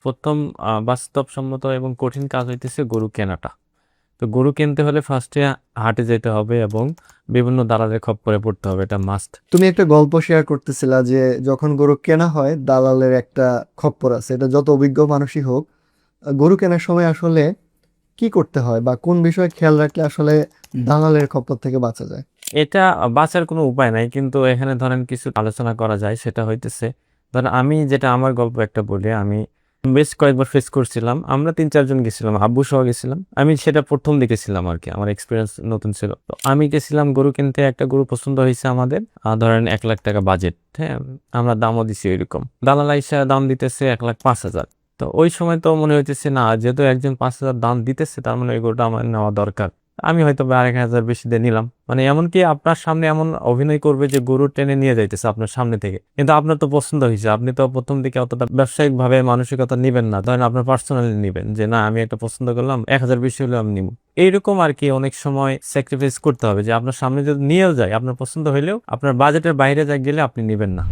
প্রথম বাস্তবসম্মত এবং কঠিন কাজ হইতেছে গরু কেনাটা। তো গরু কিনতে হলে ফার্স্টে হাটে যেতে হবে এবং বিভিন্ন দালালের খপ্পরে পড়তে হবে, এটা মাস্ট। তুমি একটা গল্প শেয়ার করতেছিলা যে যখন গরু কেনা হয় দালালের একটা খপ্পর আছে, এটা যত অভিজ্ঞ মানুষই হোক, গরু কেনার সময় আসলে কি করতে হয় বা কোন বিষয়ে খেয়াল রাখলে আসলে দালালের খপ্পর থেকে বাঁচা যায়? এটা বাঁচার কোনো উপায় নাই, কিন্তু এখানে ধরেন কিছু আলোচনা করা যায়। সেটা হইতেছে, ধরেন আমি যেটা আমার গল্প একটা বলি, আমি বেশ কয়েকবার ফেস করছিলাম। আমরা 3-4 জন গেছিলাম, আব্বু সহ গেছিলাম। আমি সেটা প্রথম দেখেছিলাম আর কি, আমার এক্সপিরিয়েন্স নতুন ছিল। তো আমি গেছিলাম গরু কিনতে, একটা গরু পছন্দ হয়েছে আমাদের, ধরেন 1 লাখ টাকা বাজেট। হ্যাঁ, আমরা দামও দিছি ওইরকম। দালাল আইসা দাম দিতেছে 1,05,000। তো ওই সময় তো মনে হইতেছে না, যেহেতু একজন 5,000 দাম দিতেছে, তার মানে ওই গরুটা আমার নেওয়া দরকার। আমি হয়তো বা 1,000 বেশি দিয়ে নিলাম। মানে এমনকি আপনার সামনে এমন অভিনয় করবে যে গরু টেনে নিয়ে যাইতেছে আপনার সামনে থেকে, কিন্তু আপনার তো পছন্দ হয়েছে। আপনি তো প্রথম দিকে অতটা ব্যবসায়িক ভাবে মানসিকতা নিবেন না, ধরেন আপনার পার্সোনালি নিবেন যে না, আমি একটা পছন্দ করলাম, 1,000 বেশি হলেও আমি নিব। এইরকম আর কি অনেক সময় স্যাক্রিফাইস করতে হবে, যে আপনার সামনে যদি নিয়েও যায়, আপনার পছন্দ হইলেও আপনার বাজেটের বাইরে যা গেলে আপনি নিবেন না।